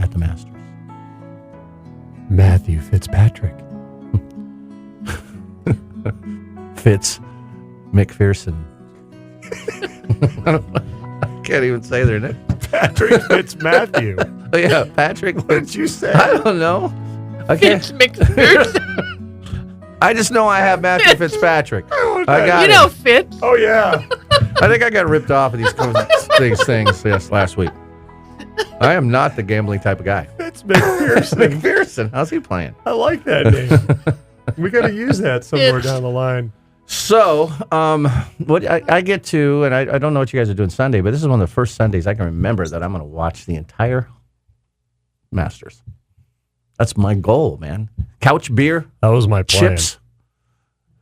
at the Masters? Matthew Fitzpatrick. Fitz McPherson. I can't even say their name. Patrick Fitzmatthew. Oh, yeah, Patrick. What did you say? I don't know. I can't. Fitz McPherson. I just know I have Matthew Fitzpatrick. I got You him. know Fitz. Oh, yeah. I think I got ripped off of these things last week. I am not the gambling type of guy. That's McPherson. McPherson, how's he playing? I like that name. We got to use that somewhere down the line. So, what I get to, and I don't know what you guys are doing Sunday, but this is one of the first Sundays I can remember that I'm going to watch the entire Masters. That's my goal, man. Couch beer, That was my plan. chips.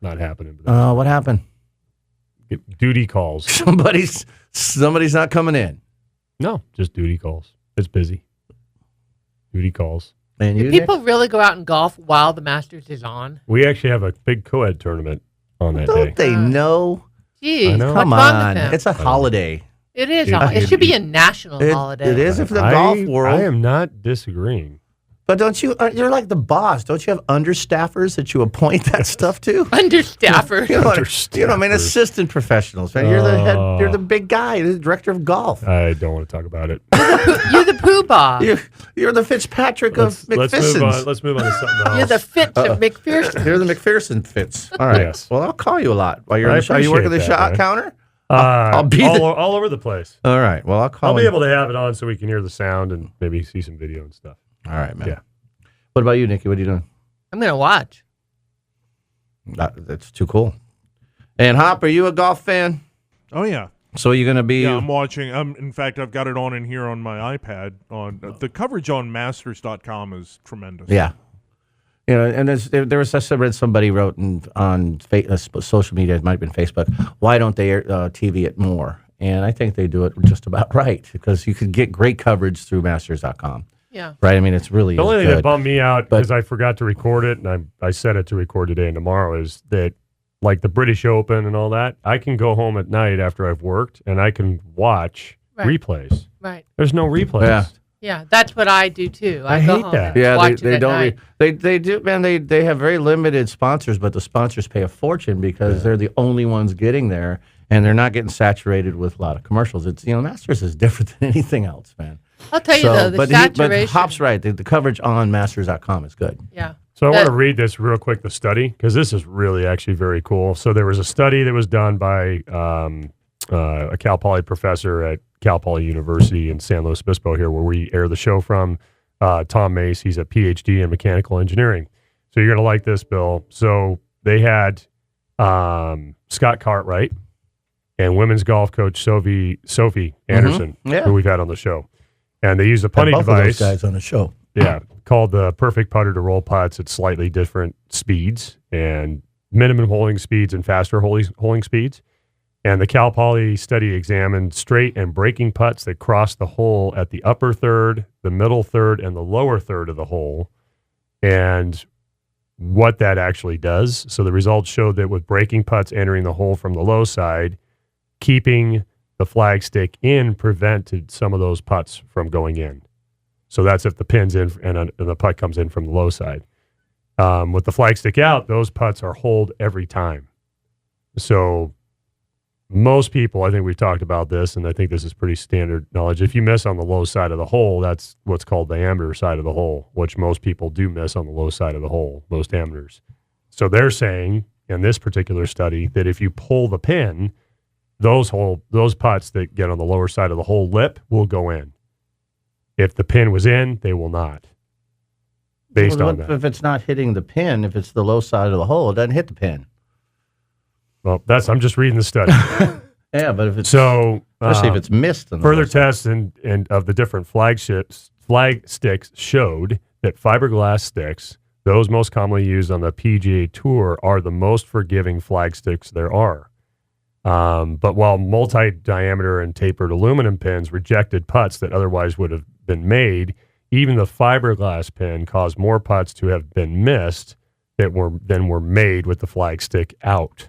Not happening. But What happened? duty calls. Somebody's not coming in. No, just duty calls. It's busy. Duty calls. And Do you, people really go out and golf while the Masters is on? We actually have a big co-ed tournament on that don't day. they know? Jeez, I know. what's Come wrong on, with them? it's a holiday. It is. It- It should be a national holiday. It is if the golf world. I am not disagreeing. But don't you? You're like the boss. Don't you have understaffers that you appoint that stuff to? Understaffer. You know what I mean? Understaffers. Assistant professionals. Man, you're the head. You're the big guy. You're the director of golf. I don't want to talk about it. You're the poo boss. You're the Fitzpatrick of Let's move on. McPherson's. Let's move on to something else. You're the Fitz of McPherson. You're the McPherson Fitz. All right. Yes. Well, I'll call you a lot while you're. I Are you working the appreciate that, shot man. counter? I'll be all over the place. All right. Well, I'll call. I'll be him. able to have it on so we can hear the sound and maybe see some video and stuff. All right, man. Yeah. What about you, Nikki? What are you doing? I'm going to watch. That's too cool. And Hop, are you a golf fan? Oh yeah, So are you going to be? yeah. I'm watching. In fact, I've got it on in here on my iPad. On the coverage on Masters.com is tremendous. Yeah. You know, and there was I read somebody wrote on social media, it might have been Facebook, why don't they TV it more? And I think they do it just about right because you could get great coverage through Masters.com. Yeah. Right? I mean, it's really The only thing that good. bummed me out But- because I forgot to record it, and I set it to record today and tomorrow, is that like the British Open and all that, I can go home at night after I've worked and I can watch Right. replays. Right. There's no replays. Yeah. Yeah, that's what I do too. I go hate home that. and Yeah, watch they it at don't. night. They do, man. They have very limited sponsors, but the sponsors pay a fortune because they're the only ones getting there, and they're not getting saturated with a lot of commercials. It's Masters is different than anything else, man. I'll tell you though, the but saturation. Hop's right. The coverage on Masters.com is good. Yeah. So I want to That- read this real quick, the study, because this is really actually very cool. So there was a study that was done by a Cal Poly professor at Cal Poly University in San Luis Obispo here, where we air the show from, Tom Mace. He's a PhD in mechanical engineering. So you're going to like this, Bill. So they had Scott Cartwright and women's golf coach Sophie Anderson, Yeah. who we've had on the show. And they used a Had putting both of those device. guys on the show. Yeah, called the perfect putter to roll putts at slightly different speeds and minimum holding speeds and faster holding speeds. And the Cal Poly study examined straight and breaking putts that crossed the hole at the upper third, the middle third, and the lower third of the hole, and what that actually does. So the results showed that with breaking putts entering the hole from the low side, keeping the flag stick in prevented some of those putts from going in. So that's if the pin's in and the putt comes in from the low side. With the flag stick out, those putts are holed every time. So most people, I think we've talked about this, and I think this is pretty standard knowledge. If you miss on the low side of the hole, that's what's called the amateur side of the hole, which most people do miss on the low side of the hole, most amateurs. So they're saying in this particular study that if you pull the pin, those putts that get on the lower side of the hole lip will go in. If the pin was in, they will not. Based on that. If it's not hitting the pin, if it's the low side of the hole, it doesn't hit the pin. Well, I'm just reading the study. Yeah, but if it's So especially if it's missed. On the further low side. tests and of the different flag sticks showed that fiberglass sticks, those most commonly used on the PGA Tour, are the most forgiving flag sticks there are. But while multi-diameter and tapered aluminum pins rejected putts that otherwise would have been made, even the fiberglass pin caused more putts to have been missed than were made with the flag stick out.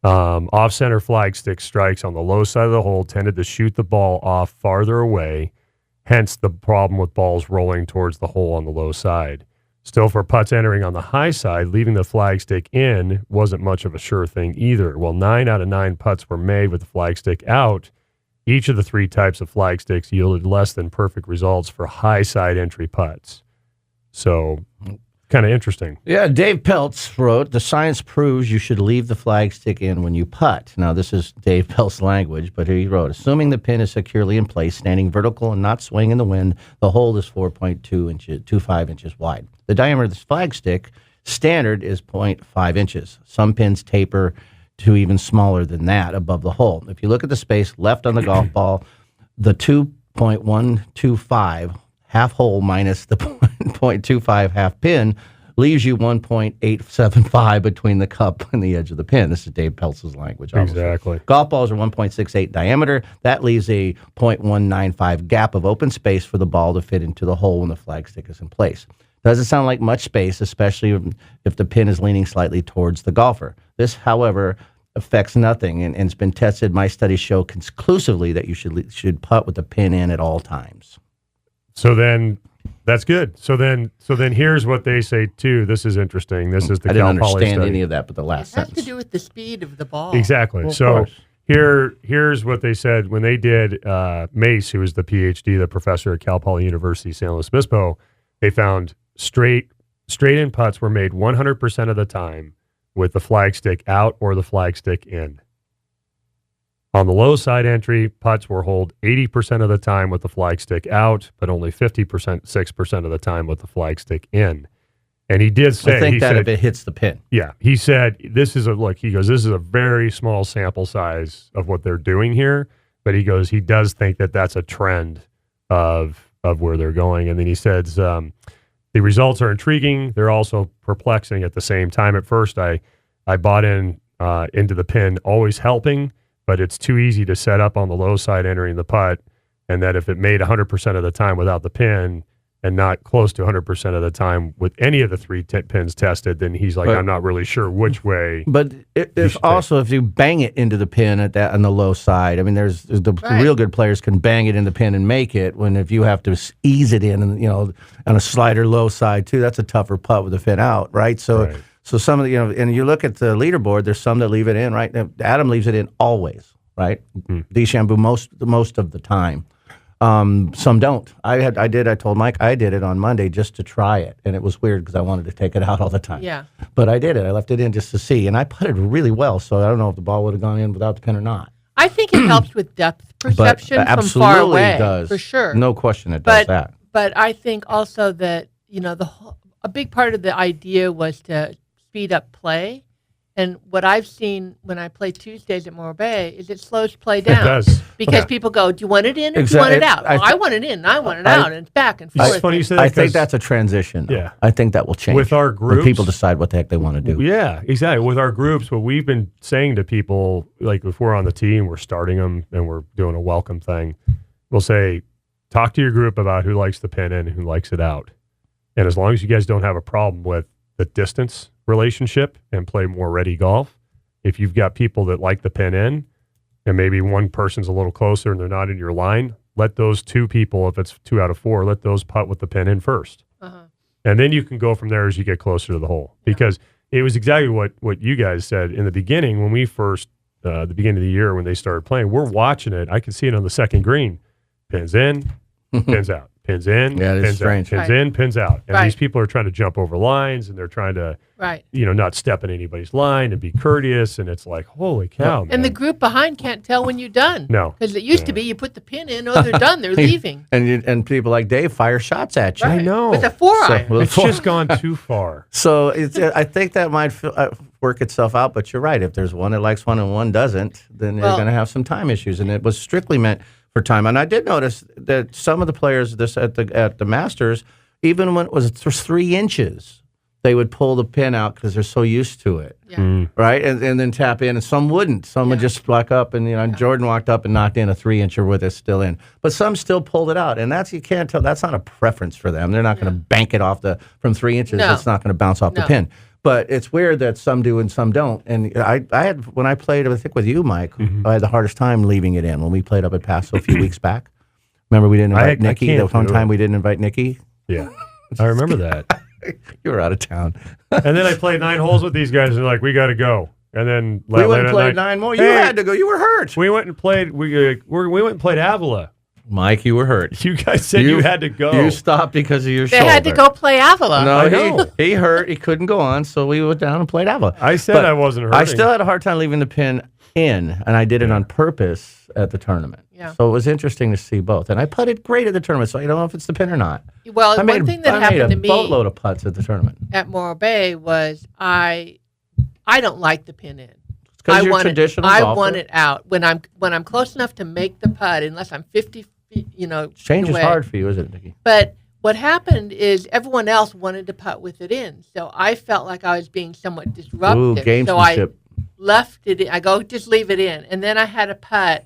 Off-center flag stick strikes on the low side of the hole tended to shoot the ball off farther away. hence the problem with balls rolling towards the hole on the low side. Still, for putts entering on the high side, leaving the flagstick in wasn't much of a sure thing either. Well, 9 out of 9 putts were made with the flagstick out. Each of the 3 types of flagsticks yielded less than perfect results for high side entry putts. So, kind of interesting. Yeah, Dave Peltz wrote, the science proves you should leave the flagstick in when you putt. Now, this is Dave Peltz's language, but he wrote, assuming the pin is securely in place, standing vertical and not swaying in the wind, the hole is 4.25 inches wide. The diameter of the flagstick standard is 0.5 inches. Some pins taper to even smaller than that above the hole. If you look at the space left on the golf ball, the 2.125 half hole minus the 0.25 half pin leaves you 1.875 between the cup and the edge of the pin. This is Dave Peltz's language. Obviously. Exactly. Golf balls are 1.68 diameter. That leaves a 0.195 gap of open space for the ball to fit into the hole when the flagstick is in place. Doesn't sound like much space, especially if the pin is leaning slightly towards the golfer. This, however, affects nothing, and it's been tested. My studies show conclusively that you should putt with the pin in at all times. So then, that's good. So then here's what they say too. This is interesting. This is the I didn't Cal Poly understand study. any of that, but the last It has sentence. to do with the speed of the ball. Exactly. Well, of So course. here's what they said when they did Mace, who was the PhD, the professor at Cal Poly University, San Luis Obispo. They found straight in putts were made 100% of the time with the flagstick out or the flagstick in. On the low side entry, putts were holed 80% of the time with the flagstick out, but only 6% of the time with the flagstick in. And he did say, I think he that said, if it hits the pin. yeah, he said, this is a very small sample size of what they're doing here, but he goes, he does think that that's a trend of where they're going. And then he says, the results are intriguing. They're also perplexing at the same time. At first, I bought into the pin always helping, but it's too easy to set up on the low side entering the putt, and that if it made 100% of the time without the pin and not close to 100% of the time with any of the 3 pins tested, then he's like, But- I'm not really sure which way. But if you bang it into the pin on the low side, I mean, there's the Right. real good players can bang it in the pin and make it. When if you have to ease it in, and on a slider low side too, that's a tougher putt with the fin out, right? So Right. so some of the and you look at the leaderboard, there's some that leave it in, right? Adam leaves it in always, right? DeChambeau most of the time. Some don't. I told Mike I did it on Monday just to try it, and it was weird because I wanted to take it out all the time. Yeah. But I did it. I left it in just to see, and I putted really well. So I don't know if the ball would have gone in without the pin or not. I think it helps with depth But perception from absolutely far away. does. For sure. No question, it does that. But I think also that, a big part of the idea was to speed up play. And what I've seen when I play Tuesdays at Morro Bay is it slows play down. It does. Because Yeah. people go, do you want it in or do you Exactly. want it out? I I want it in and I want it out. And it's back and It's forth. funny you say that. I think 'cause that's a transition. though. Yeah. I think that will change with our when people groups- decide what the heck they want to do. Yeah, exactly. With our groups, what we've been saying to people, like if we're on the team, we're starting them and we're doing a welcome thing, we'll say, talk to your group about who likes the pin in and who likes it out. And as long as you guys don't have a problem with the distance relationship and play more ready golf, if you've got people that like the pin in and maybe one person's a little closer and they're not in your line, let those 2 people, if it's 2 out of 4, let those putt with the pin in first. Uh-huh. And then you can go from there as you get closer to the hole. Because it was exactly what you guys said in the beginning when we first, the beginning of the year when they started playing. We're watching it. I could see it on the second green. Pins in, pins out. Pins in, Yeah, it is pins strange. out. Pins Right. in, pins out. And Right. these people are trying to jump over lines and they're trying to, Right. not step in anybody's line and be courteous. And it's like, holy cow, man. And the group behind can't tell when you're done. No. Because it used to be you put the pin in, oh, they're done, they're leaving. And people like Dave fire shots at you. Right. know. With a 4-iron. So- It's just gone too far. So I think that might work itself out, but you're right. If there's one that likes one and one doesn't, then you're Well- going to have some time issues. And it was strictly meant for time. And I did notice that some of the players at the Masters, even when it was 3 inches, they would pull the pin out because they're so used to it, Yeah. right? And then tap in, and some wouldn't. Some would just walk up, and Jordan walked up and knocked in a 3-incher with it still in. But some still pulled it out, and you can't tell. That's not a preference for them. They're not going to bank it off from 3 inches. No. It's not going to bounce off the No. pin. But it's weird that some do and some don't. And I had, when I played, I think with you, Mike, I had the hardest time leaving it in when we played up at Paso a few weeks back. Remember we didn't invite I Nikki? can't The one do time it. we didn't invite Nikki? Yeah, I remember that. You were out of town. And then I played 9 holes with these guys, and they're like, "We got to go." And then We went later and at played night, 9 more. You Hey, had to go. You were hurt. We went and played. We went and played Avila. Mike, you were hurt. You guys said you had to go. You stopped because of your They shoulder. had to go play Avila. No, I know. he hurt. He couldn't go on, so we went down and played Avila. I said But I wasn't hurting. I still had a hard time leaving the pin in, and I did it on purpose at the tournament. Yeah. So it was interesting to see both. And I putted great at the tournament, so I don't know if it's the pin or not. Well, I one thing that I happened made to a me boatload of putts at the tournament. at Morro Bay was I don't like the pin in. Because I you're want traditional I golfer. want it out when I'm close enough to make the putt, unless I'm 50 feet, Change is away. hard for you, isn't it, Nikki? But what happened is everyone else wanted to putt with it in, so I felt like I was being somewhat disruptive. Ooh, so I gamesmanship. left it. I go, just leave it in, and then I had a putt,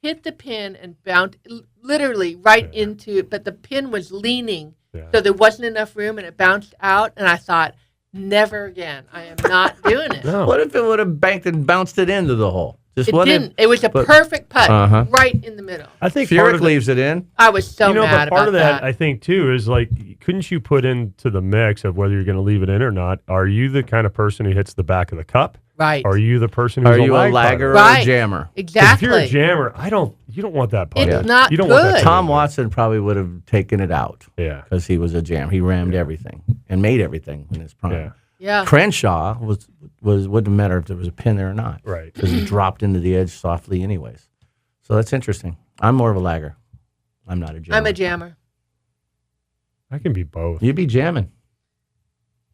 hit the pin, and bounced literally right into it. But the pin was leaning, so there wasn't enough room, and it bounced out. And I thought, never again. I am not doing it. No. What if it would have banked and bounced it into the hole? Just It what if- didn't. It was a but- perfect putt, Uh-huh. right in the middle. I think part Furyk of leaves it in. I was so mad but part about of that, I think, too, is like, couldn't you put into the mix of whether you're going to leave it in or not? Are you the kind of person who hits the back of the cup? Right. Are you the person who's Are you a lag lagger or putter? a Right. jammer? 'Cause Exactly. If you're a jammer, you don't want that putt. It's not you don't want that good. putt. Tom Watson probably would have taken it out Yeah. because he was a jam. He rammed everything and made everything in his prime. Yeah. Yeah. Crenshaw wouldn't matter if there was a pin there or not. Right. Because he dropped into the edge softly anyways. So that's interesting. I'm more of a lagger. I'm not a jammer. I'm a jammer. I can be both. You'd be jamming.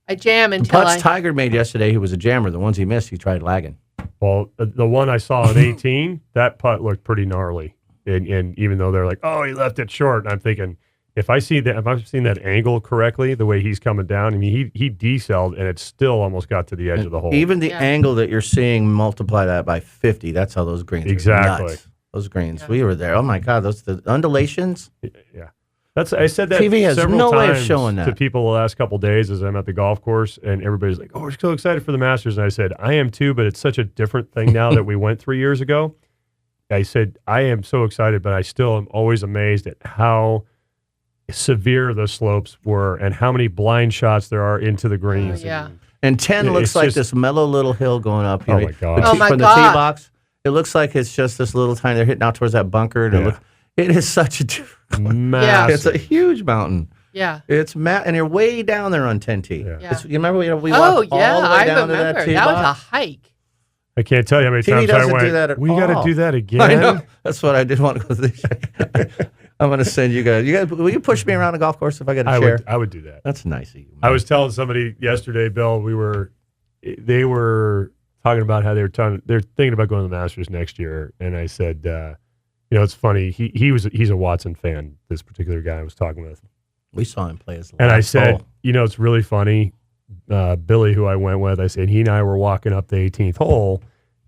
I jam The until putts I. Tiger made yesterday, he was a jammer. The ones he missed, he tried lagging. Well, the one I saw on 18, that putt looked pretty gnarly. And even though they're like, oh, he left it short, and I'm thinking, if I've seen that angle correctly, the way he's coming down, I mean, he decelled, and it still almost got to the edge of the hole. Even the Yeah. angle that you're seeing, multiply that by 50. That's how those greens Exactly. are nuts. Those greens. We were there. Oh, my God. The undulations. Yeah. I said that TV has several no way of times showing to that. people the last couple of days as I'm at the golf course, and everybody's like, "Oh, we're so excited for the Masters." And I said, "I am too, but it's such a different thing now that we went 3 years ago." I said, "I am so excited, but I still am always amazed at how severe the slopes were and how many blind shots there are into the greens." yeah. And 10 It's looks like just- this mellow little hill going up. Oh, my God. Oh, my From the God. tee box. It looks like it's just this little tiny, they're hitting out towards that bunker. And Yeah. it is such a, Massive. it's a huge mountain. Yeah. It's and you're way down there on 10T. Yeah. Yeah. You remember we Oh, walked yeah. all the way I down remember. to that tee That was a box? hike. I can't tell you how many TV times I doesn't went. do that at we got to all." do that again. I know. That's what I did want to go this year. I'm going to send you guys. Will you push me around a golf course if I get a chair? I would do that. That's nice of you. I was telling somebody yesterday, Bill, they were talking about how they're thinking about going to the Masters next year, and I said, it's funny. He's a Watson fan. This particular guy I was talking with, We saw him play his last and I said, hole. it's really funny. Billy, who I went with, I said he and I were walking up the 18th hole,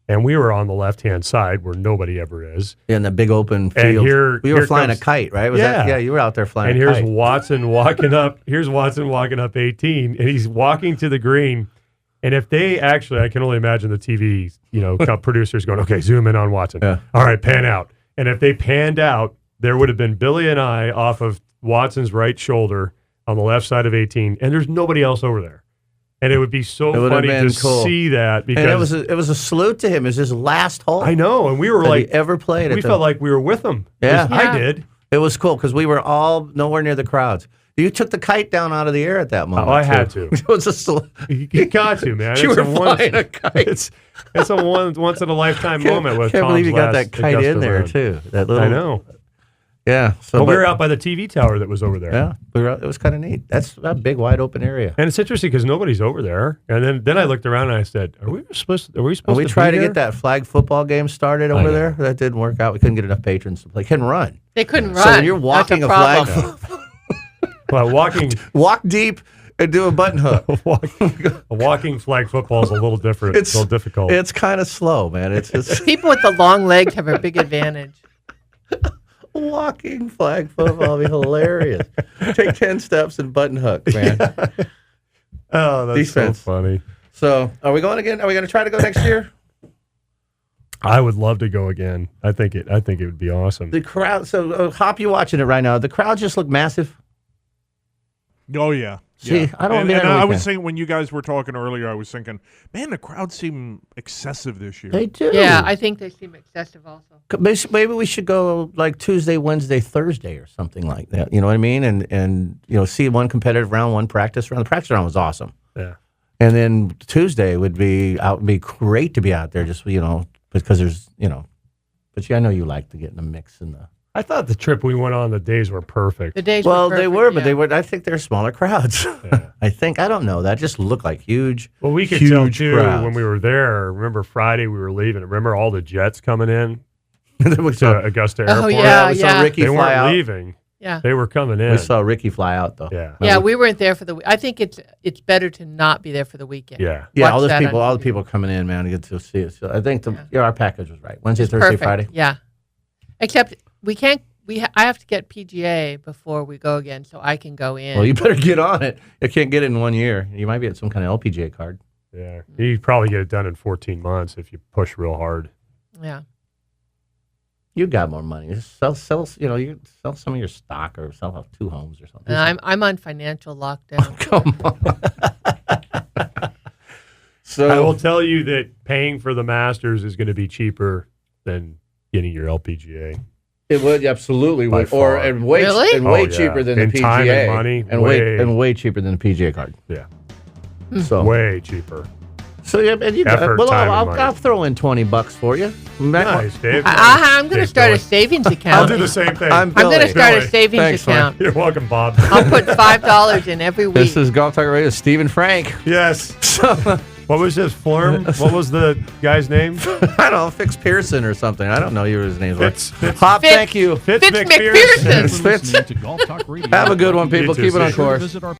and we were on the left-hand side where nobody ever is. In the big open And field. here we were flying comes- a kite, right? Yeah. You were out there flying And a here's kite. Watson walking up. Here's Watson walking up 18, and he's walking to the green. And if they actually, I can only imagine the TV, producers going, okay, zoom in on Watson. Yeah. All right, pan out. And if they panned out, there would have been Billy and I off of Watson's right shoulder on the left side of 18, and there's nobody else over there. And it would be so It would have funny been to cool. see that And because it was a salute to him. It was his last hole. I know, and we were that like, he ever played. we at the- felt like we were with him. Yeah. I Yeah. did. It was cool because we were all nowhere near the crowds. You took the kite down out of the air at that moment. I had too. to. It was a salute. You got to, man. You It's were a once- flying a kite. It's a once in a lifetime moment with Can't Tom's believe you got last that kite in Augusta there run. too. That little. I know. Yeah. So But we were out by the TV tower that was over there. Yeah, it was kind of neat. That's a big, wide open area. And it's interesting because nobody's over there. And then I looked around and I said, "Are we supposed And we to tried be to here?" get that flag football game started over know. there. That didn't work out. We couldn't get enough patrons to play. Couldn't run. They couldn't So run. when you're That's walking a flag, problem. Well, walk deep and do a button hook. walking flag football is a little different. It's a little difficult. It's kind of slow, man. It's just People with the long legs have a big advantage. walking flag football would be hilarious. Take 10 steps and button hook, man. Oh, that's Defense. so funny. So, are we going again? Are we going to try to go next year? I would love to go again. I think it would be awesome. The crowd. So, Hop, you watching it right now? The crowd just look massive. Oh yeah. See, yeah. I don't And, mean and that I was weekend. saying when you guys were talking earlier, I was thinking, man, the crowd seemed excessive this year. They do. Yeah, I think they seem excessive also. Maybe we should go like Tuesday, Wednesday, Thursday, or something like that. You know what I mean? And see one competitive round, one practice round. The practice round was awesome. Yeah. And then Tuesday would be great to be out there, just because there's But yeah, I know you like to get in the mix and the. I thought the trip we went on, the days were perfect. The days Well, were they perfect, were, but yeah. they were. I think they're smaller crowds. Yeah. I don't know. That just looked like huge. Well, we could huge tell too crowds. when we were there. Remember Friday we were leaving. Remember all the jets coming in we to saw, Augusta Oh, Airport? yeah. we saw Ricky They fly weren't out. leaving. Yeah. They were coming in. We saw Ricky fly out though. Yeah. Yeah, we weren't there for the I think it's better to not be there for the weekend. Yeah. Yeah, Watch all those that people, on all the TV. people coming in, man, to get to see it. So I think our package was right. Wednesday, It's Thursday, perfect. Friday. Yeah. Except we can't I have to get PGA before we go again so I can go in. Well, you better get on it. You can't get it in 1 year. You might be at some kind of LPGA card. Yeah. You probably get it done in 14 months if you push real hard. Yeah. You got more money. Just sell. You sell some of your stock or sell off 2 homes or something. And I'm on financial lockdown. Come on. So I will tell you that paying for the Masters is going to be cheaper than getting your LPGA. it would absolutely By would, far. and way Really? and way Oh, yeah. cheaper than In the PGA, time and money, way cheaper than the PGA card. Yeah. So Way cheaper. So yeah, and you Effort, well, time, and I'll money. throw in $20 for you. Nice, Dave. I'm going to Dave start a Billy. savings I'll account. do the same thing. I'm I'm going to Billy. start Billy. a savings Thanks, man. account. You're welcome, Bob. I'll put $5 in every week. This is Golf Talk Radio. Steve and Frank. Yes. So, What was this? Flurm? What was the guy's name? I don't know, Fix Pearson or something. I don't know what his name was. Fitz Hop, Fitz- thank you. Fitz McPherson. Fitz. Listening to Golf Talk Radio. Have a good one, You people. too, Keep it on Steve. course. Visit our